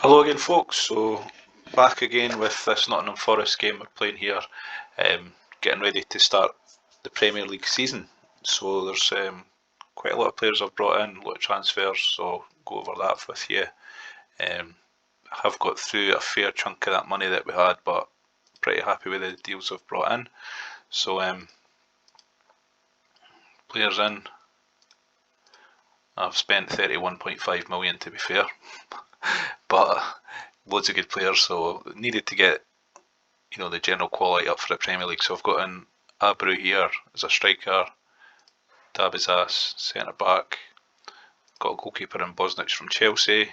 Hello again, folks. So back again with this Nottingham Forest game we're playing here, getting ready to start the Premier League season. So there's quite a lot of players I've brought in, a lot of transfers. So I'll go over that with you. I have got through a fair chunk of that money that we had, but pretty happy with the deals I've brought in. So players in. I've spent 31.5 million to be fair, but loads of good players. So needed to get the general quality up for the Premier League. So I've got in Abreu here as a striker, Dabizas centre back, got a goalkeeper in Bosnich from Chelsea,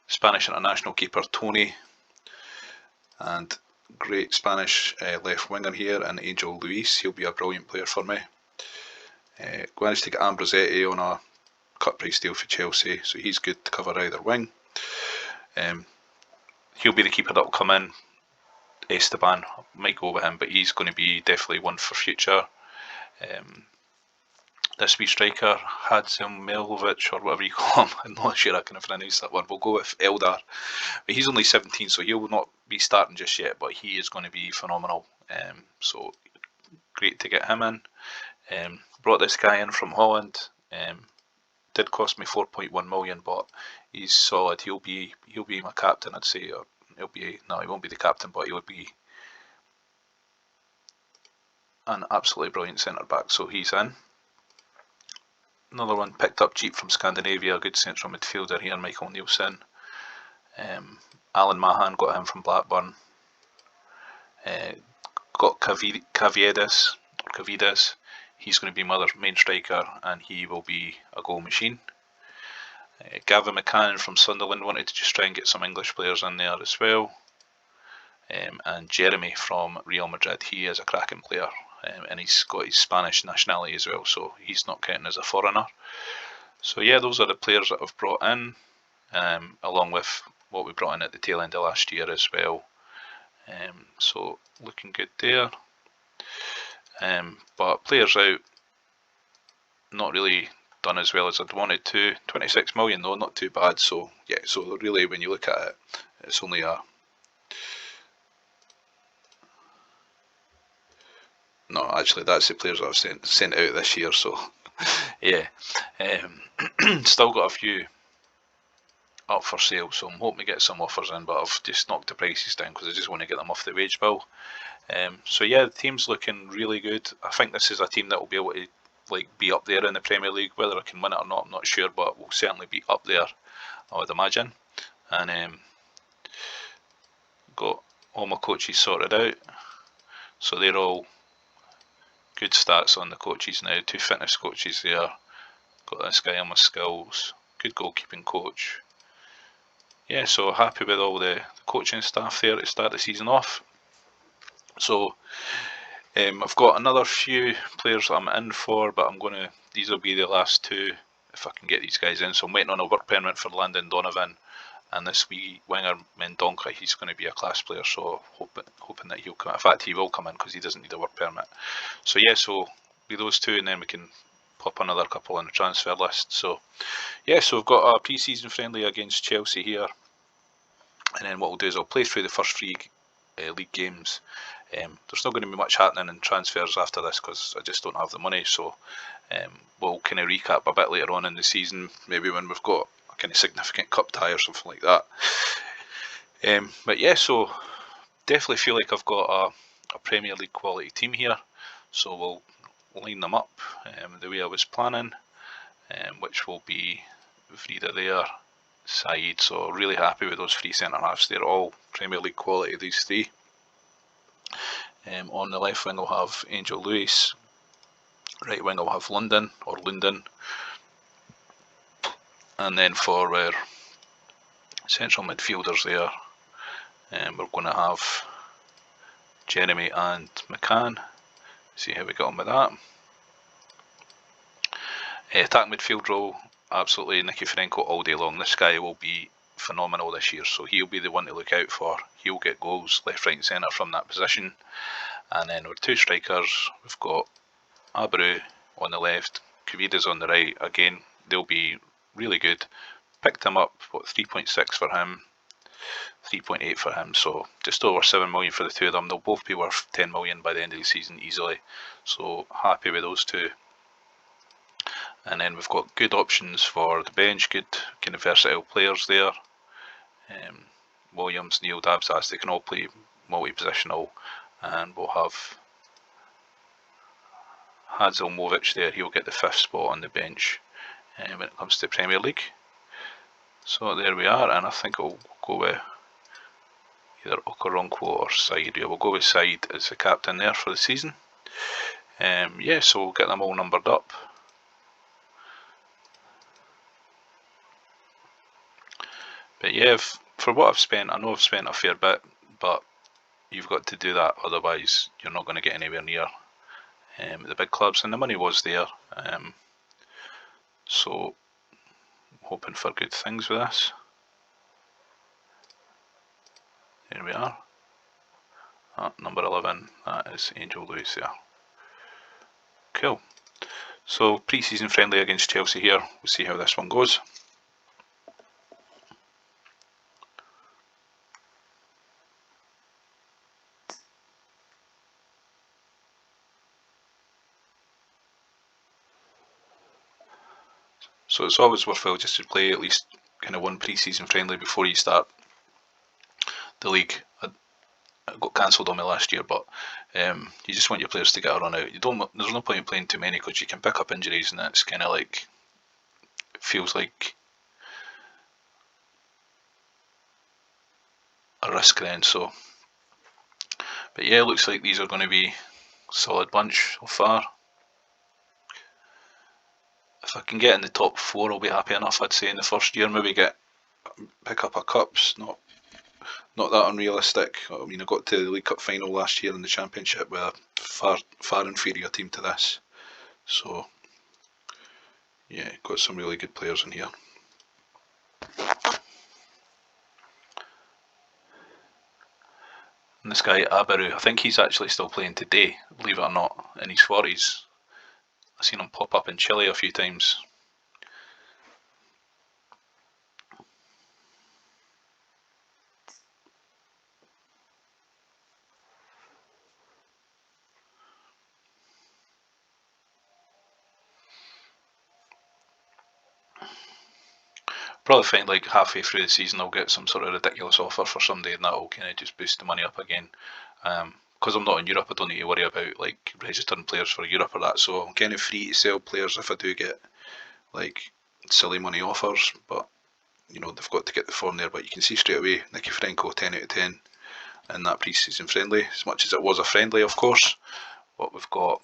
Spanish international keeper Tony, and great Spanish left winger here in Angel Luis. He'll be a brilliant player for me. Managed to get Ambrosetti on a cut price deal for Chelsea, so he's good to cover either wing. He'll be the keeper that will come in. Esteban, might go with him, but he's going to be definitely one for future. This wee striker, Hadzimilovic, or whatever you call him, I'm not sure I can pronounce that one. We'll go with Eldar. But he's only 17, so he will not be starting just yet, but he is going to be phenomenal. So great to get him in. Brought this guy in from Holland. Did cost me 4.1 million, but he's solid. He'll be my captain, I'd say. Or he won't be the captain, but he'll be an absolutely brilliant centre back. So he's in. Another one picked up cheap from Scandinavia, a good central midfielder here, Michael Nielsen. Alan Mahan, got him from Blackburn. Got Cavides. He's going to be my main striker, and he will be a goal machine. Gavin McCann from Sunderland, wanted to just try and get some English players in there as well. And Jeremy from Real Madrid, he is a cracking player. And he's got his Spanish nationality as well, so he's not counting as a foreigner. So yeah, those are the players that I've brought in, along with what we brought in at the tail end of last year as well. So looking good there. But players out, not really done as well as I'd wanted to. 26 million though, not too bad. So yeah, so really when you look at it, it's only a... No, actually that's the players I've sent out this year, so yeah. Still got a few up for sale, so I'm hoping to get some offers in, but I've just knocked the prices down because I just want to get them off the wage bill. So yeah, the team's looking really good. I think this is a team that will be able to be up there in the Premier League. Whether I can win it or not, I'm not sure, but we'll certainly be up there, I would imagine. And got all my coaches sorted out, so they're all good stats on the coaches now. 2 fitness coaches there. Got this guy on my skills. Good goalkeeping coach. Yeah, so happy with all the coaching staff there to start the season off. So I've got another few players that I'm in for, but these will be the last 2 if I can get these guys in. So I'm waiting on a work permit for Landon Donovan, and this wee winger Mendonca, he's going to be a class player, so hoping that he'll come. In fact, he will come in because he doesn't need a work permit. So yeah, so be those 2, and then we can pop another couple on the transfer list. So yeah, so we've got a pre-season friendly against Chelsea here, and then what we'll do is I'll play through the first 3 league games. There's not going to be much happening in transfers after this because I just don't have the money, so we'll kind of recap a bit later on in the season, maybe when we've got a kind of significant cup tie or something like that. But yeah, so definitely feel like I've got a Premier League quality team here, so we'll line them up the way I was planning, which will be Vrida there, Saeed, so really happy with those 3 centre-halves. They're all Premier League quality, these 3. On the left wing I'll have Angel Lewis, right wing I'll have London, and then for our central midfielders there, we're going to have Jeremy and McCann. See how we get on with that. Attack midfield role, absolutely Nikiforenko all day long. This guy will be phenomenal this year, so he'll be the one to look out for. He'll get goals left, right and centre from that position. And then with 2 strikers, we've got Abreu on the left, Cavides on the right. Again, they'll be really good. Picked him up, 3.6 for him. 3.8 for him, so just over 7 million for the two of them. They'll both be worth 10 million by the end of the season easily, so happy with those two. And then we've got good options for the bench, good kind of versatile players there. Williams, Neil, Dabsas, they can all play multi-positional, and we'll have Hadzilmovic there. He'll get the 5th spot on the bench when it comes to Premier League. So there we are, and I think I'll go with either Okoronkwo or Said. Yeah, we'll go with Said as the captain there for the season. Yeah, so we'll get them all numbered up. But yeah, for what I've spent, I know I've spent a fair bit, but you've got to do that, otherwise you're not going to get anywhere near the big clubs, and the money was there. So hoping for good things with this. Here we are. Number 11, that is Angel Lewis there. Cool. So pre-season friendly against Chelsea here. We'll see how this one goes. So it's always worthwhile just to play at least kind of one pre-season friendly before you start the league. I got cancelled on me last year, but you just want your players to get a run out. There's no point in playing too many because you can pick up injuries, and it's kind of like, it feels like a risk then. So, but yeah, looks like these are going to be a solid bunch so far. If I can get in the top 4, I'll be happy enough, I'd say, in the first year. Maybe pick up a cups, not that unrealistic. I mean, I got to the League Cup final last year in the Championship with a far inferior team to this. So yeah, got some really good players in here. And this guy Abaru, I think he's actually still playing today, believe it or not, in his 40s. I've seen him pop up in Chile a few times. Probably find like halfway through the season I'll get some sort of ridiculous offer for somebody, and that'll kind of just boost the money up again. Because I'm not in Europe, I don't need to worry about like registering players for Europe or that, so I'm kind of free to sell players if I do get like silly money offers. But you know, they've got to get the form there. But you can see straight away, Nicky Franco 10 out of 10 in that pre-season friendly, as much as it was a friendly, of course. What we've got,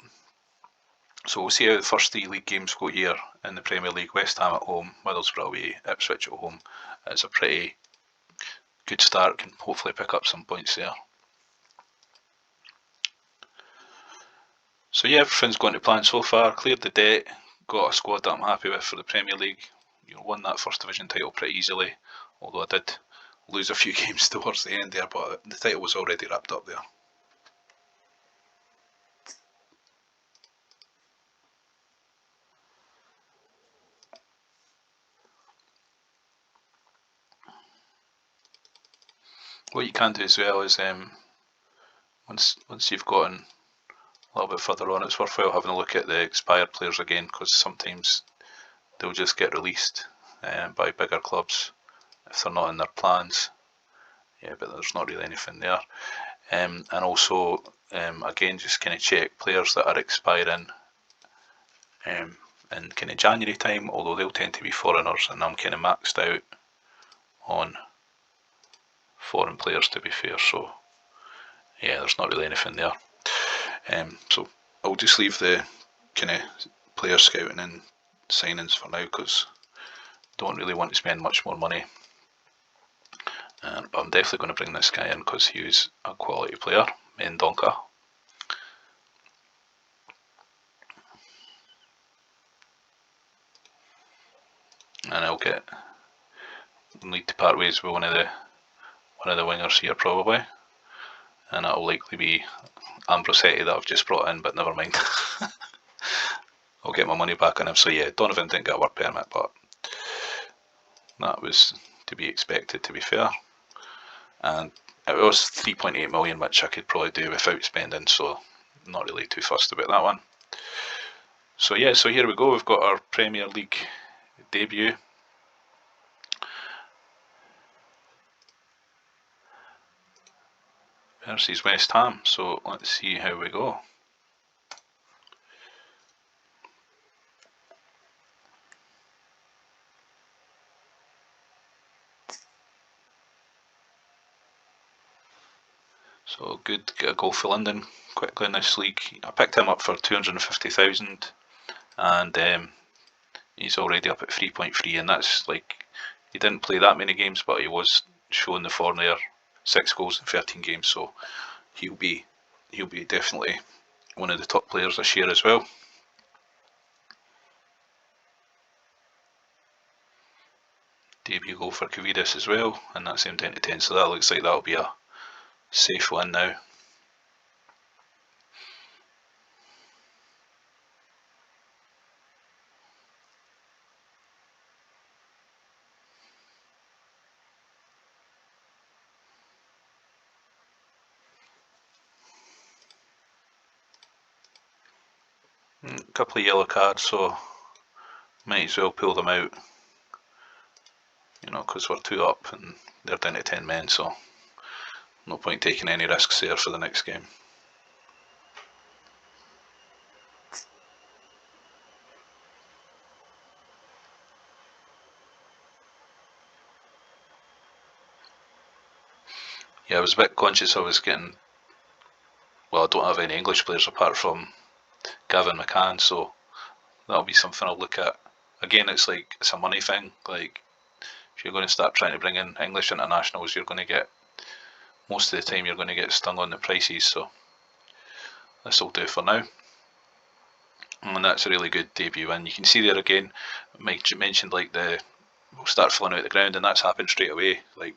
so we'll see how the first 3 league games go here in the Premier League. West Ham at home, Middlesbrough away, Ipswich at home. It's a pretty good start, can hopefully pick up some points there. So yeah, everything's going to plan so far. Cleared the debt, got a squad that I'm happy with for the Premier League. You know, won that First Division title pretty easily, although I did lose a few games towards the end there, but the title was already wrapped up there. What you can do as well is once you've gotten a little bit further on, it's worthwhile having a look at the expired players again, because sometimes they'll just get released by bigger clubs if they're not in their plans. Yeah, but there's not really anything there. And also, again, just kind of check players that are expiring in kind of January time, although they'll tend to be foreigners, and I'm kind of maxed out on foreign players, to be fair. So yeah, there's not really anything there. So I'll just leave the kind of player scouting and signings for now, because don't really want to spend much more money. But I'm definitely going to bring this guy in because he was a quality player, Mendonca. And I'll need to part ways with one of the wingers here probably, and it'll likely be Ambrosetti that I've just brought in, but never mind. I'll get my money back on him. So yeah, Donovan didn't get a work permit, but that was to be expected, to be fair. and it was 3.8 million, which I could probably do without spending, so not really too fussed about that one. So yeah, so here we go, we've got our Premier League debut. Versus West Ham, so let's see how we go. So good, get a goal for London quickly in this league. I picked him up for 250,000, and he's already up at 3.3, and that's like, he didn't play that many games, but he was showing the form there. 6 goals in 13 games, so he'll be definitely one of the top players this year as well. Debut goal for Kavidis as well, and that's him 10 to 10, so that looks like that'll be a safe win now. A couple of yellow cards, so might as well pull them out, you know, because we're 2 up and they're down to 10 men, so no point taking any risks there for the next game. Yeah, I was a bit conscious I was getting, well, I don't have any English players apart from Gavin McCann, so that'll be something I'll look at. Again, it's like, it's a money thing, like if you're going to start trying to bring in English internationals, you're going to get, most of the time you're going to get stung on the prices, so this will do for now. And that's a really good debut win. You can see there again, Mike mentioned like we'll start filling out the ground, and that's happened straight away. Like,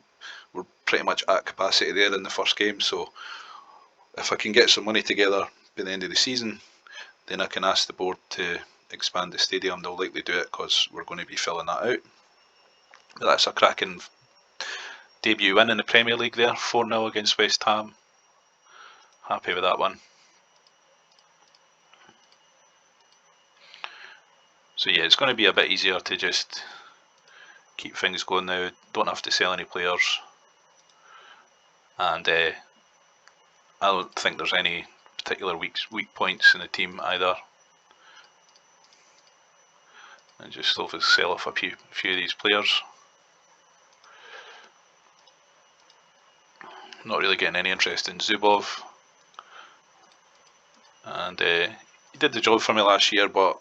we're pretty much at capacity there in the first game, so if I can get some money together by the end of the season, then I can ask the board to expand the stadium. They'll likely do it because we're going to be filling that out. But that's a cracking debut win in the Premier League there, 4-0 against West Ham. Happy with that one. So yeah, it's going to be a bit easier to just keep things going now. Don't have to sell any players, and I don't think there's any particular weak points in the team either. And just sell off a few of these players. Not really getting any interest in Zubov, and he did the job for me last year, but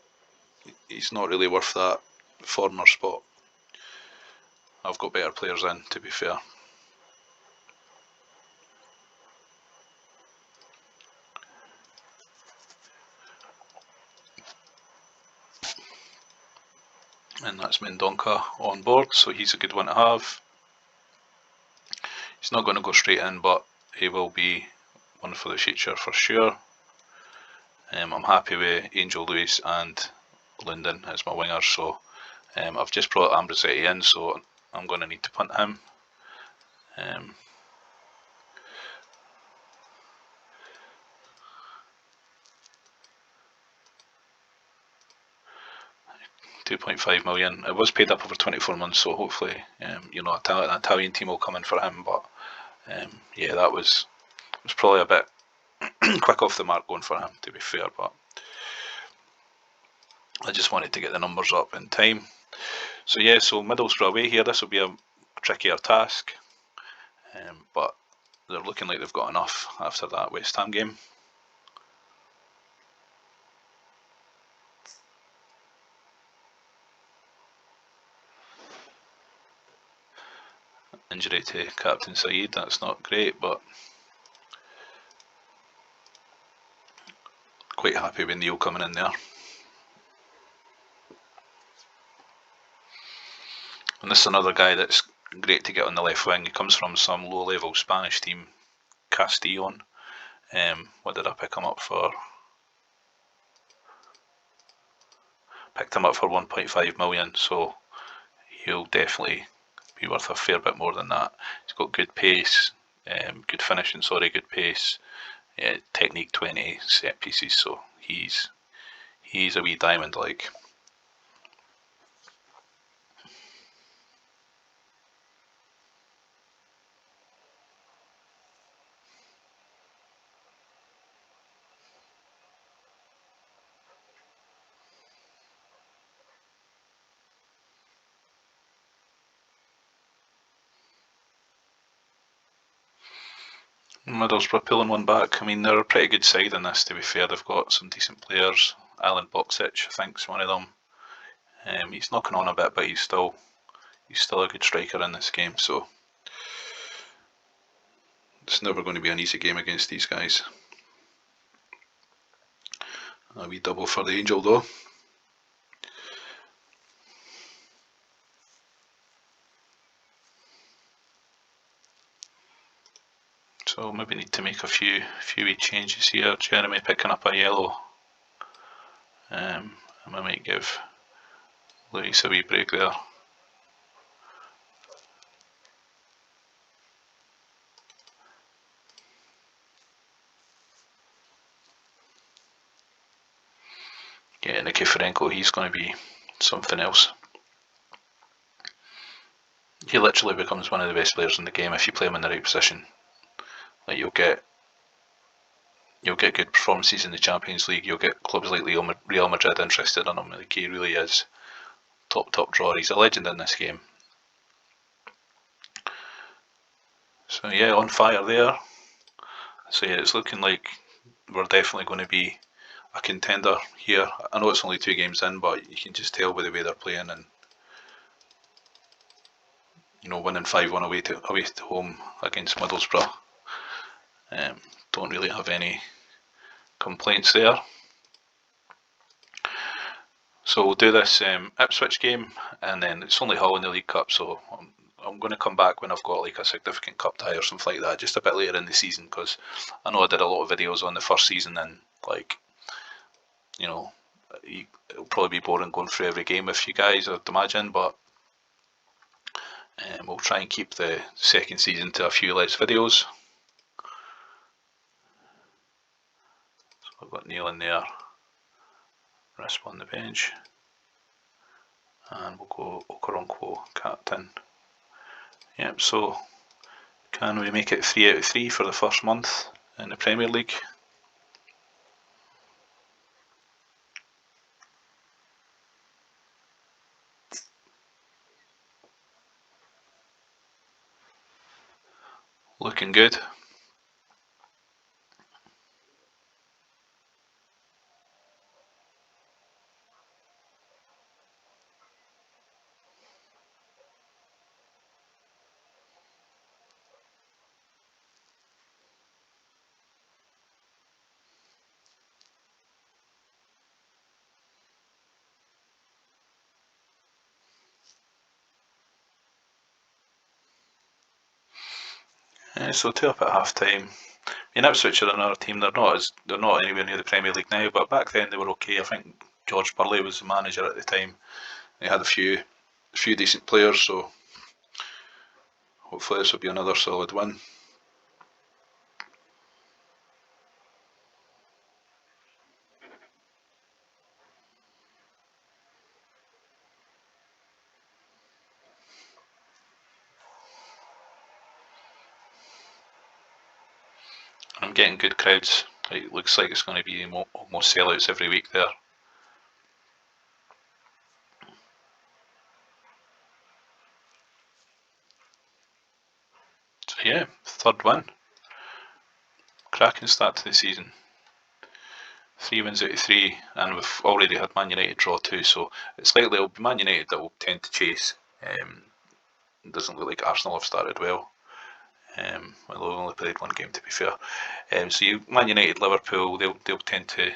he's not really worth that foreigner spot. I've got better players in, to be fair. And that's Mendonca on board, so he's a good one to have. He's not going to go straight in, but he will be one for the future for sure. I'm happy with Angel Lewis and Linden as my wingers, so I've just brought Ambrosetti in, so I'm going to need to punt him. 2.5 million. It was paid up over 24 months, so hopefully, you know, an Italian team will come in for him. But yeah, that was probably a bit quick off the mark going for him, to be fair. But I just wanted to get the numbers up in time. So yeah, so Middlesbrough away here. This will be a trickier task, but they're looking like they've got enough after that West Ham game. Injury to Captain Saeed, that's not great, but quite happy with Neil coming in there. And this is another guy that's great to get on the left wing. He comes from some low-level Spanish team, Castellon. What did I pick him up for? Picked him up for 1.5 million, so he'll definitely be worth a fair bit more than that. He's got good pace, good finishing, good pace, technique 20, set pieces, so he's a wee diamond like. Middlesbrough pulling one back. I mean, they're a pretty good side in this, to be fair. They've got some decent players. Alan Boksic, I think, is one of them. He's knocking on a bit, but he's still a good striker in this game, so it's never going to be an easy game against these guys. A wee double for the Angel though. So maybe need to make a few wee changes here. Jeremy picking up a yellow. I might give Luis a wee break there. Yeah, Nikiforenko, he's going to be something else. He literally becomes one of the best players in the game if you play him in the right position. Like you'll get good performances in the Champions League. You'll get clubs like Real Madrid interested in him. Like he really is top drawer. He's a legend in this game. So yeah, on fire there. So yeah, it's looking like we're definitely going to be a contender here. I know it's only 2 games in, but you can just tell by the way they're playing, and you know, winning 5-1 away to home against Middlesbrough. Don't really have any complaints there. So we'll do this Ipswich game, and then it's only Hull in the League Cup, so I'm going to come back when I've got like a significant cup tie or something like that, just a bit later in the season, because I know I did a lot of videos on the first season, and like, you know, it'll probably be boring going through every game with you guys, I'd imagine, but we'll try and keep the second season to a few less videos. So I've got Neil in there, Risp on the bench, and we'll go Okoronkwo captain. Yep, so can we make it 3 out of 3 for the first month in the Premier League? Looking good. So 2 up at half time. I mean, Ipswich are another team. They're not anywhere near the Premier League now, but back then they were okay. I think George Burley was the manager at the time. They had a few decent players, so hopefully this will be another solid win. I'm getting good crowds. It looks like it's going to be almost sellouts every week there. So yeah, 3rd win. Cracking start to the season. 3 wins out of 3, and we've already had Man United draw 2, so it's likely it'll be Man United that will tend to chase. It doesn't look like Arsenal have started well. Well, they've only played 1 game, to be fair. So Man United, Liverpool, they'll tend to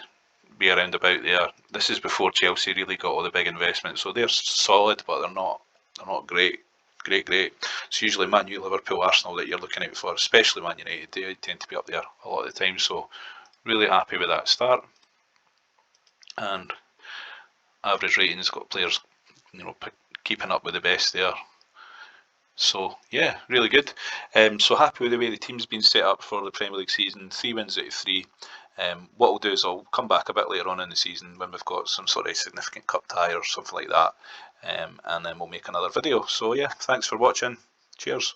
be around about there. This is before Chelsea really got all the big investments, so they're solid, but they're not great. It's usually Man U, Liverpool, Arsenal that you're looking out for, especially Man United. They tend to be up there a lot of the time, so really happy with that start. And average ratings, got players, you know, keeping up with the best there. So yeah, really good. So happy with the way the team's been set up for the Premier League season. 3 wins out of 3. What I'll do is I'll come back a bit later on in the season when we've got some sort of significant cup tie or something like that, and then we'll make another video. So yeah, thanks for watching. Cheers.